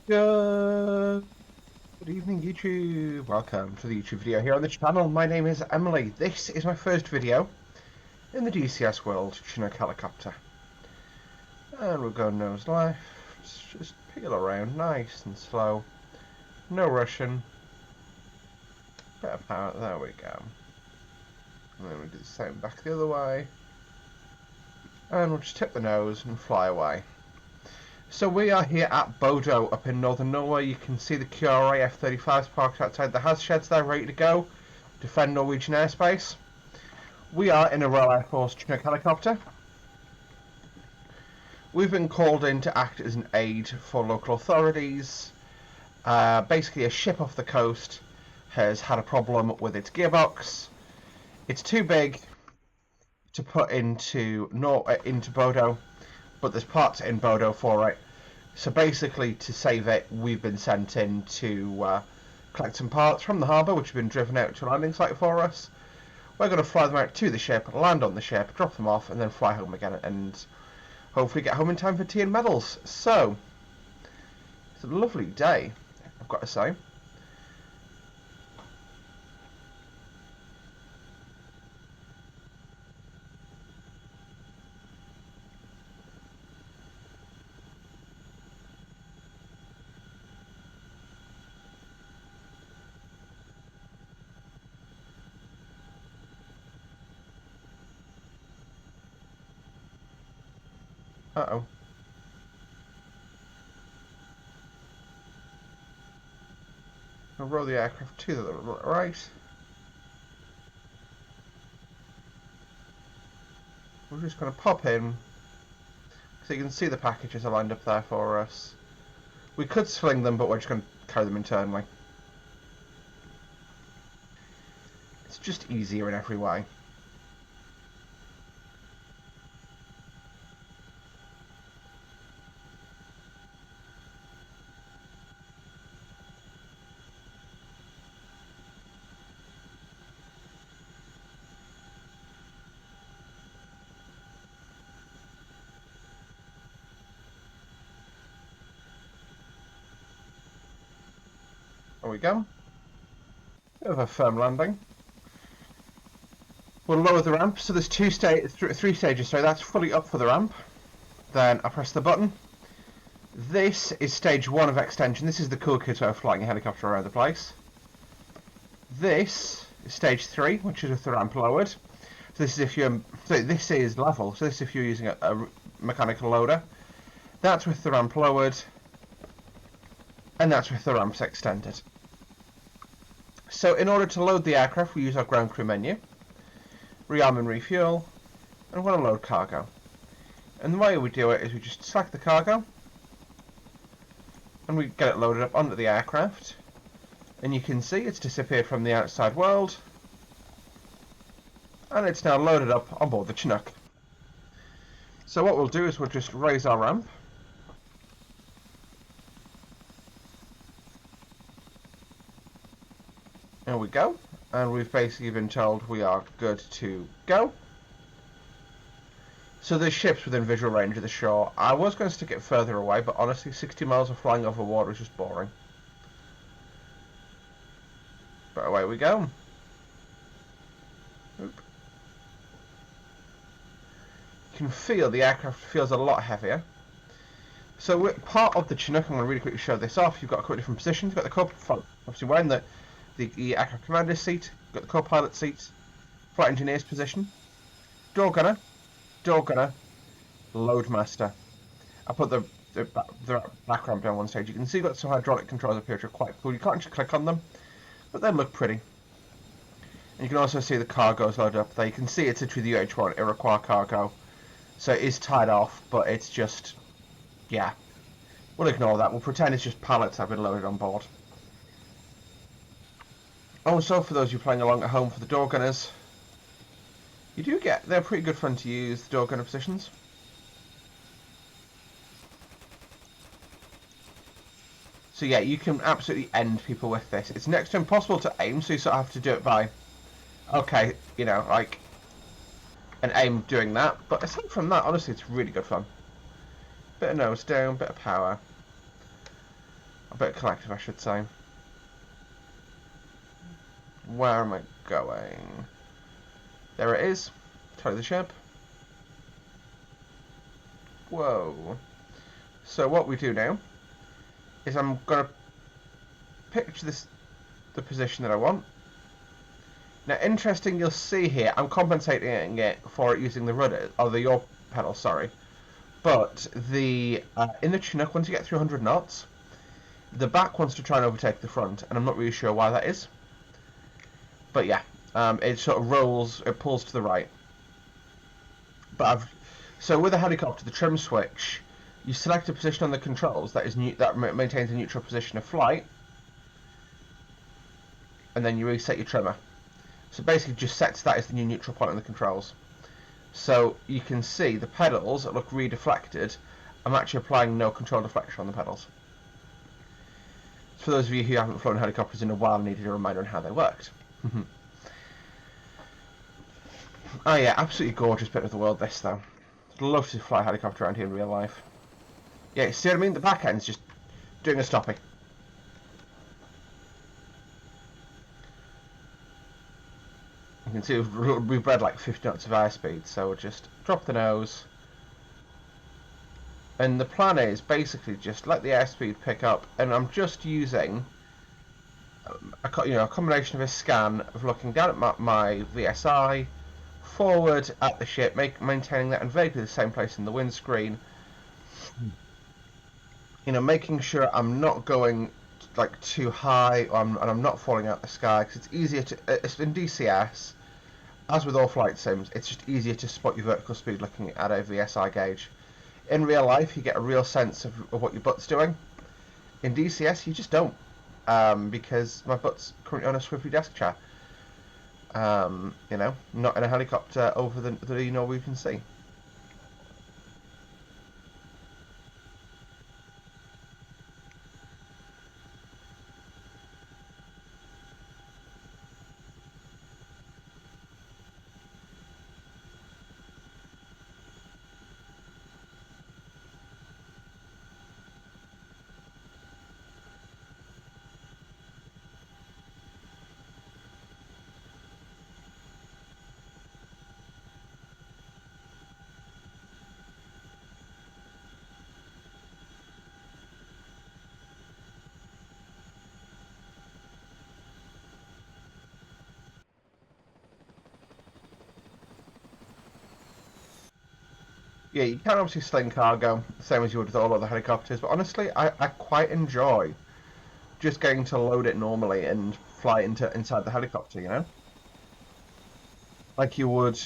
Good evening, YouTube. Welcome to the YouTube video here on the channel. My name is Emily. This is my first video in the DCS world, Chinook helicopter. And we'll go nose left, just peel around nice and slow. No rushing. Bit of power, there we go. And then we do the same back the other way. And we'll just tip the nose and fly away. So we are here at Bodo up in northern Norway. You can see the QRA F-35s parked outside the HAZ sheds there, ready to go, defend Norwegian airspace. We are in a Royal Air Force Chinook helicopter. We've been called in to act as an aid for local authorities. Basically, a ship off the coast has had a problem with its gearbox. It's too big to put into Bodo, but there's parts in Bodo for it. So basically, to save it, we've been sent in to collect some parts from the harbour, which have been driven out to a landing site for us. We're going to fly them out to the ship, land on the ship, drop them off, and then fly home again, and hopefully get home in time for tea and medals. So, it's a lovely day, I've got to say. Uh-oh. I'll roll the aircraft to the right. We're just going to pop in, so you can see the packages are lined up there for us. We could sling them, but we're just going to carry them internally. It's just easier in every way. There we go. Bit of a firm landing. We'll lower the ramp. So there's three stages. So that's fully up for the ramp. Then I press the button. This is stage 1 of extension. This is the cool kids who are flying a helicopter around the place. This is stage 3, which is with the ramp lowered. So this is if you're. So this is level. So this is if you're using a mechanical loader. That's with the ramp lowered. And that's with the ramps extended. So in order to load the aircraft, we use our ground crew menu, rearm and refuel, and we're going to load cargo. And the way we do it is we just select the cargo, and we get it loaded up onto the aircraft. And you can see it's disappeared from the outside world, and it's now loaded up on board the Chinook. So what we'll do is we'll just raise our ramp. There we go, and we've basically been told we are good to go. So there's ships within visual range of the shore. I was going to stick it further away, but honestly 60 miles of flying over water is just boring. But away we go. Oop. You can feel the aircraft feels a lot heavier. So we're part of the Chinook. I'm going to really quickly show this off. You've got a couple of different positions. You've got the co-pilot, obviously wearing the aircraft commander's seat, you've got the co-pilot seat, flight engineer's position, door gunner, loadmaster. I put the back ramp down one stage. You can see you've got some hydraulic controls up here which are quite cool. You can't just click on them, but they look pretty. And you can also see the cargo's loaded up there. You can see it's literally the UH-1 Iroquois cargo. So it is tied off, but it's just, yeah. We'll ignore that. We'll pretend it's just pallets that have been loaded on board. Also, for those of you playing along at home for the door gunners, they're pretty good fun to use, the door gunner positions. So yeah, you can absolutely end people with this. It's next to impossible to aim, so you sort of have to do it by, okay, you know, like, an aim doing that. But aside from that, honestly, it's really good fun. Bit of nose down, bit of power. A bit collective, I should say. Where am I going? There it is. Tow the ship. Whoa. So what we do now is I'm going to picture the position that I want. Now, interesting, you'll see here, I'm compensating it for it using the rudder, or the yaw pedal, sorry. But the in the Chinook, once you get 300 knots, the back wants to try and overtake the front, and I'm not really sure why that is. But yeah, it sort of rolls, it pulls to the right. But so with a helicopter, the trim switch, you select a position on the controls that maintains a neutral position of flight, and then you reset your trimmer. So basically just sets that as the new neutral point on the controls. So you can see the pedals look redeflected. I'm actually applying no control deflection on the pedals. For those of you who haven't flown helicopters in a while and needed a reminder on how they worked. Oh yeah, absolutely gorgeous bit of the world this though. I'd love to fly a helicopter around here in real life. Yeah, see what I mean? The back end's just doing a stopping. You can see we've bred like 50 knots of airspeed, so we'll just drop the nose. And the plan is basically just let the airspeed pick up, and I'm just using a combination of a scan of looking down at my VSI, forward at the ship, maintaining that in vaguely the same place in the windscreen. Making sure I'm not going like too high, and I'm not falling out the sky, because it's easier to. It's in DCS. As with all flight sims, it's just easier to spot your vertical speed looking at a VSI gauge. In real life, you get a real sense of what your butt's doing. In DCS, you just don't, because my butt's currently on a Swiftly desk chair. Not in a helicopter over the Norwegian Sea. Yeah, you can obviously sling cargo, same as you would with all other helicopters, but honestly, I quite enjoy just getting to load it normally and fly inside the helicopter, like you would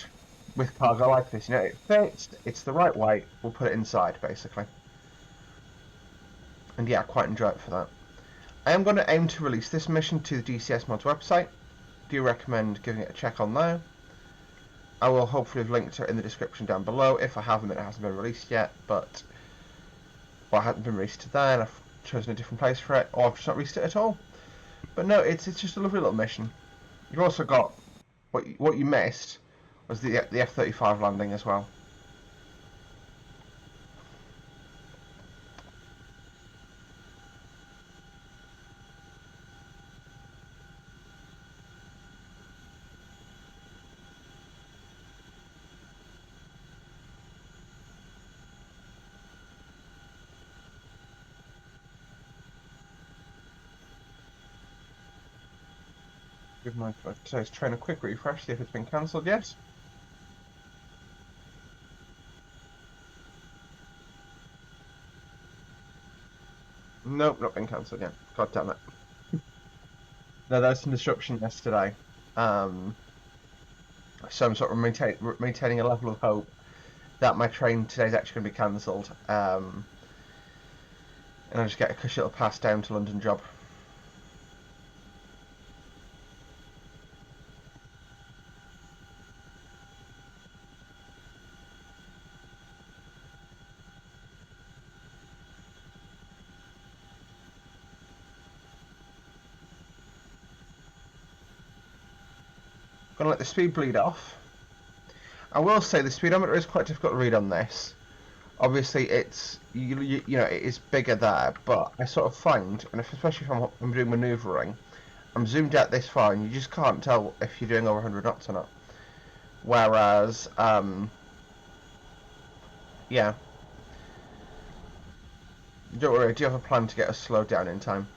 with cargo like this. It fits, it's the right weight, we'll put it inside, basically. And yeah, I quite enjoy it for that. I am going to aim to release this mission to the DCS mods website. Do recommend giving it a check on there. I will hopefully have linked it in the description down below. If I haven't, it hasn't been released yet, but it hasn't been released to there, and I've chosen a different place for it, or I've just not released it at all. But no, it's just a lovely little mission. You've also got what you missed was the F-35 landing as well. Give my today's train a quick refresh, see if it's been cancelled yet. Nope, not been cancelled yet. God damn it. No, there was some disruption yesterday. So I'm sort of maintaining a level of hope that my train today is actually going to be cancelled. And I'll just get a cushy little pass down to London job. Gonna let the speed bleed off. I will say the speedometer is quite difficult to read on this. Obviously, it's you know it is bigger there, but I sort of find, and especially if I'm doing manoeuvring, I'm zoomed out this far, and you just can't tell if you're doing over 100 knots or not. Whereas, yeah, don't worry, I do have a plan to get us slowed down in time.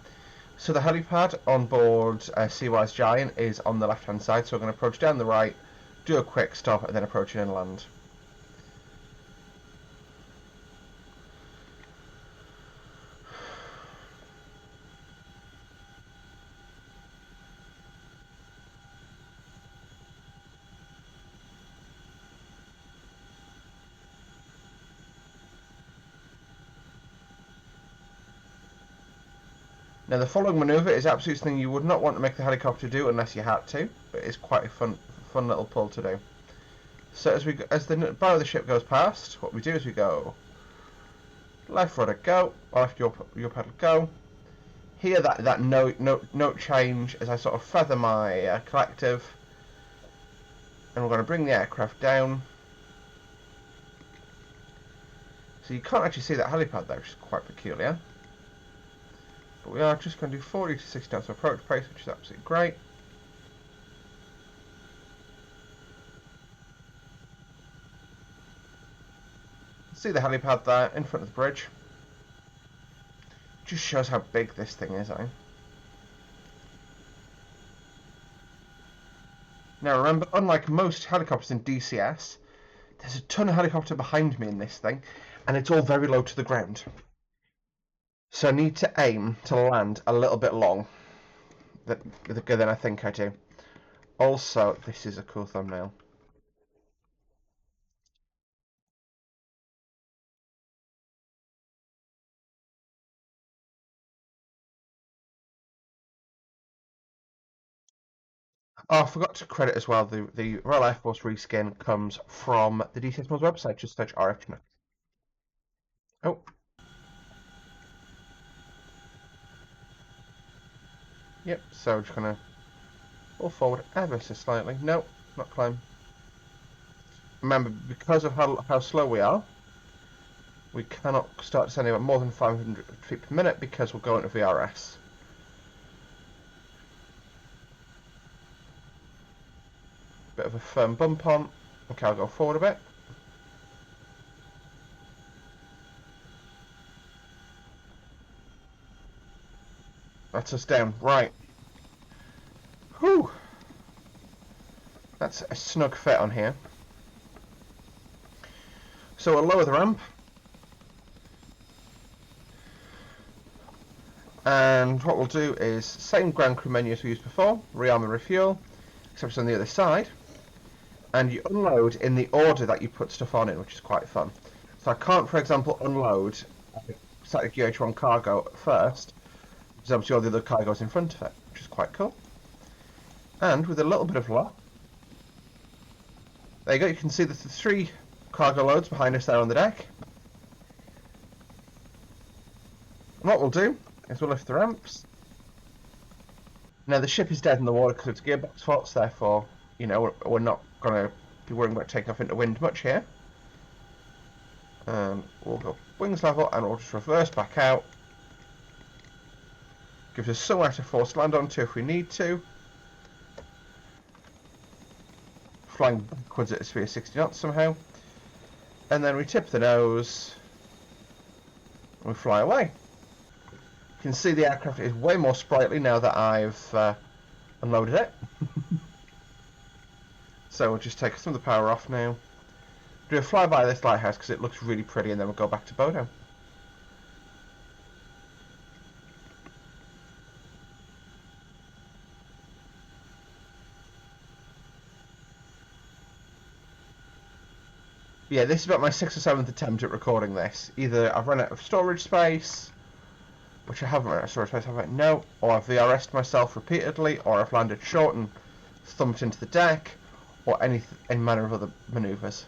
So the helipad on board Seawise Giant is on the left-hand side, so we're going to approach down the right, do a quick stop, and then approach inland. Now the following manoeuvre is absolutely something you would not want to make the helicopter do unless you had to, but it's quite a fun little pull to do. So as the bow of the ship goes past, what we do is we go left rudder go, left your pedal go. Here that note change as I sort of feather my collective, and we're going to bring the aircraft down. So you can't actually see that helipad there, which is quite peculiar. But we are just going to do 40 to 60 knots of approach pace, which is absolutely great. See the helipad there in front of the bridge. Just shows how big this thing is, eh? Now remember, unlike most helicopters in DCS, there's a ton of helicopter behind me in this thing, and it's all very low to the ground. So I need to aim to land a little bit long than I think I do. Also, this is a cool thumbnail. Oh, I forgot to credit as well, the Royal Air Force reskin comes from the DCS Mods website, just search RF Chinook. Oh. Yep, so we're just going to pull forward ever so slightly. No, not climb. Remember, because of how slow we are, we cannot start descending at more than 500 feet per minute because we'll go into VRS. Bit of a firm bump on. Okay, I'll go forward a bit. That's us down. Right. Whew. That's a snug fit on here. So we'll lower the ramp. And what we'll do is same ground crew menu as we used before, rearm and refuel, except it's on the other side. And you unload in the order that you put stuff on it, which is quite fun. So I can't, for example, unload static UH-1 cargo first, because obviously all the other cargo's in front of it, which is quite cool. And with a little bit of luck, there you go, you can see the 3 cargo loads behind us there on the deck. And what we'll do is we'll lift the ramps. Now the ship is dead in the water because it's gearbox faults, therefore, you know, we're not going to be worrying about taking off into wind much here. And we'll go wings level and we'll just reverse back out. Gives us somewhere to force land onto if we need to. Flying backwards at a speed of 60 knots somehow. And then we tip the nose. And we fly away. You can see the aircraft is way more sprightly now that I've unloaded it. So we'll just take some of the power off now. Do a flyby of this lighthouse because it looks really pretty, and then we'll go back to Bodo. Yeah, this is about my 6th or 7th attempt at recording this. Either I've run out of storage space, which I haven't run out of storage space, have I? No. Or I've VRS'd myself repeatedly, or I've landed short and thumped into the deck, or any manner of other manoeuvres.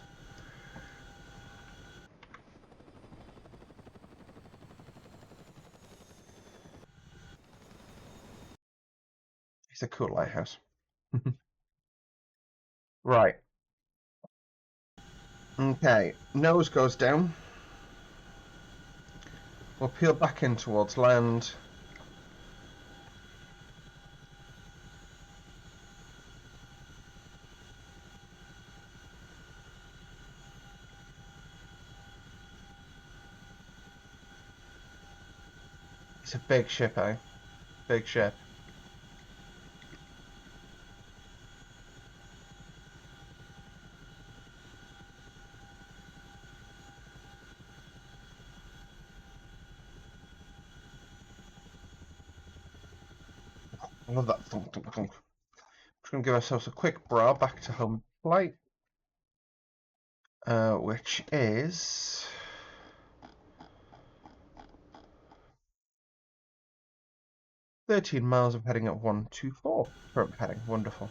It's a cool lighthouse. Right. Okay, nose goes down. We'll peel back in towards land. It's a big ship, eh? Big ship. I love that thunk, thunk, thunk. Just going to give ourselves a quick bra back to home flight, which is 13 miles of heading at 124. Current heading, wonderful.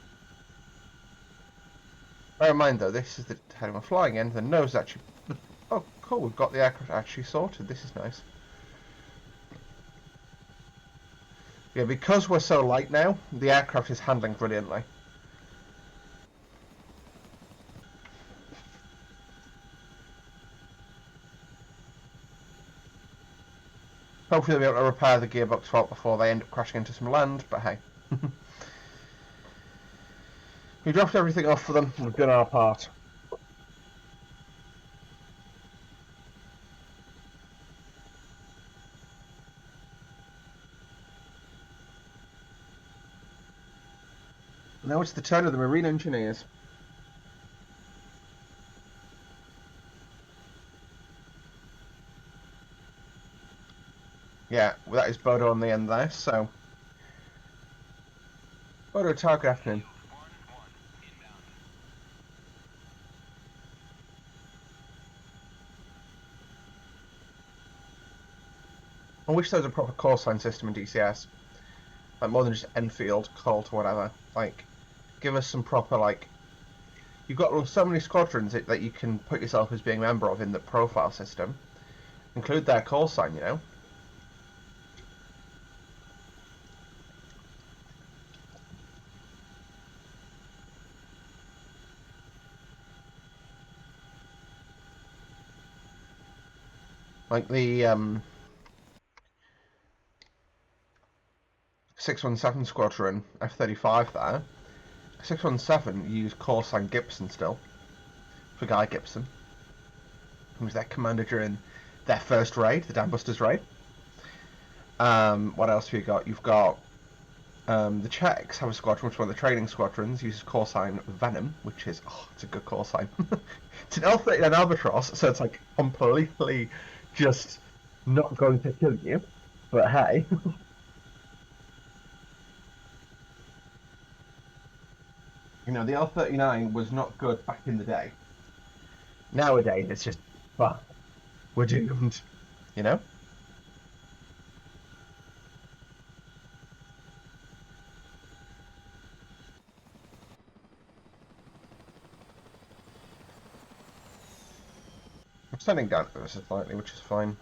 Bear in mind though, this is the heading we're flying in. The nose actually. Oh, cool! We've got the aircraft actually sorted. This is nice. Yeah, because we're so light now, the aircraft is handling brilliantly. Hopefully they'll be able to repair the gearbox fault before they end up crashing into some land, but hey. We dropped everything off for them, we've done our part. Now it's the turn of the marine engineers. Yeah, well, that is Bodo on the end there, so... Bodo, target afternoon. I wish there was a proper call sign system in DCS. Like, more than just Enfield, Colt, or whatever. Like, give us some proper, like... You've got so many squadrons that you can put yourself as being a member of in the profile system. Include their call sign, you know? Like the 617 Squadron F-35 there. 617 use call sign Gibson still. For Guy Gibson. Who was their commander during their first raid, the Dambusters raid. What else have you got? You've got the Czechs have a squadron, which is one of the training squadrons, uses call sign Venom, which is, it's a good call sign. It's an L-39 Albatross, so it's like completely just not going to kill you, but hey. You know, the L-39 was not good back in the day. Nowadays, it's just, fuck, we're doomed, you know? I'm sending down to this slightly, which is fine.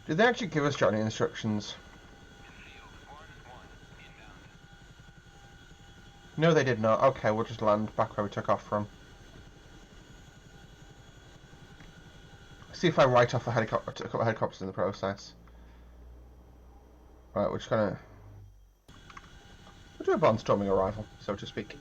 Did they actually give us Johnny instructions? No, they did not. Okay, we'll just land back where we took off from. See if I write off a helicopter, a couple of helicopters in the process. Right, we're just gonna... We'll do a barnstorming arrival, so to speak.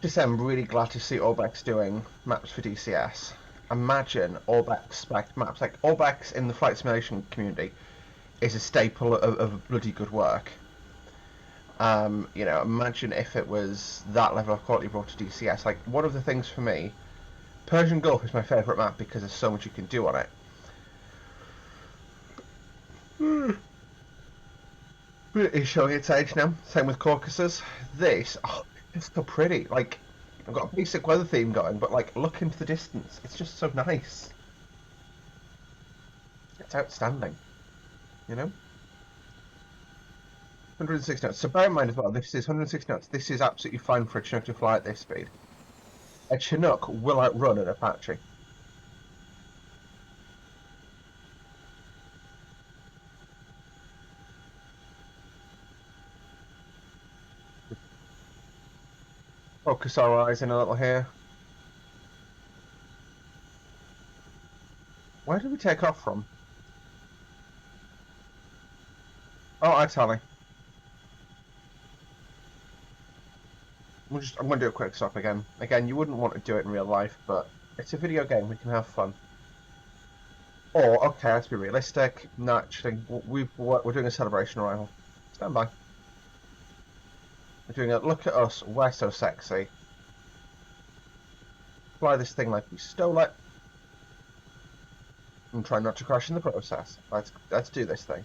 Just I'm really glad to see Orbex doing maps for DCS. Imagine Orbex spec maps. Like, Orbex in the flight simulation community is a staple of bloody good work. You know, imagine if it was that level of quality brought to DCS. Like, one of the things for me, Persian Gulf is my favourite map because there's so much you can do on it. It's showing its age now. Same with Caucasus. This, it's so pretty. Like, I've got a basic weather theme going, but like, look into the distance. It's just so nice. It's outstanding. You know? 160 knots. So bear in mind as well, this is 160 knots. This is absolutely fine for a Chinook to fly at this speed. A Chinook will outrun an Apache. Focus our eyes in a little here. Where did we take off from? Oh, Italy. I'm going to do a quick stop again. Again, you wouldn't want to do it in real life, but it's a video game. We can have fun. Or, okay, let's be realistic. No, actually, we're doing a celebration arrival. Stand by. We're doing a look at us. We're so sexy. Fly this thing like we stole it. And try not to crash in the process. Let's do this thing.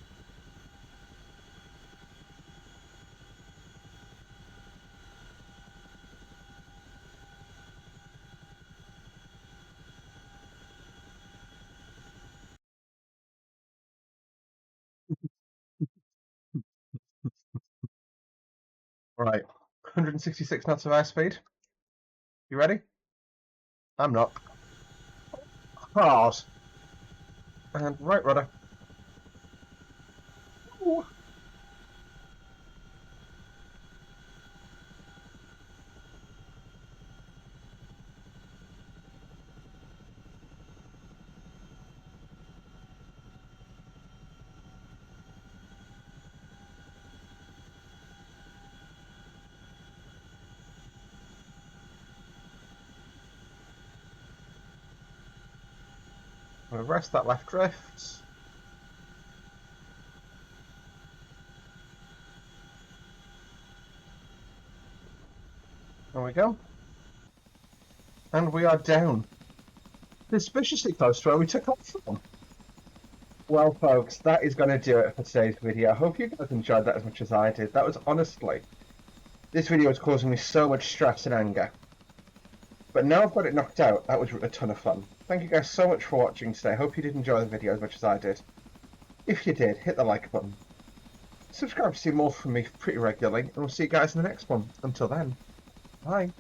Right. 166 knots of airspeed. You ready? I'm not. Hard. And right rudder. Ooh. I'm going to rest that left drift. There we go. And we are down. Suspiciously close to where we took off from. Well, folks, that is going to do it for today's video. I hope you guys enjoyed that as much as I did. That was honestly, this video was causing me so much stress and anger. But now I've got it knocked out, that was a ton of fun. Thank you guys so much for watching today. I hope you did enjoy the video as much as I did. If you did, hit the like button. Subscribe to see more from me pretty regularly, and we'll see you guys in the next one. Until then, bye.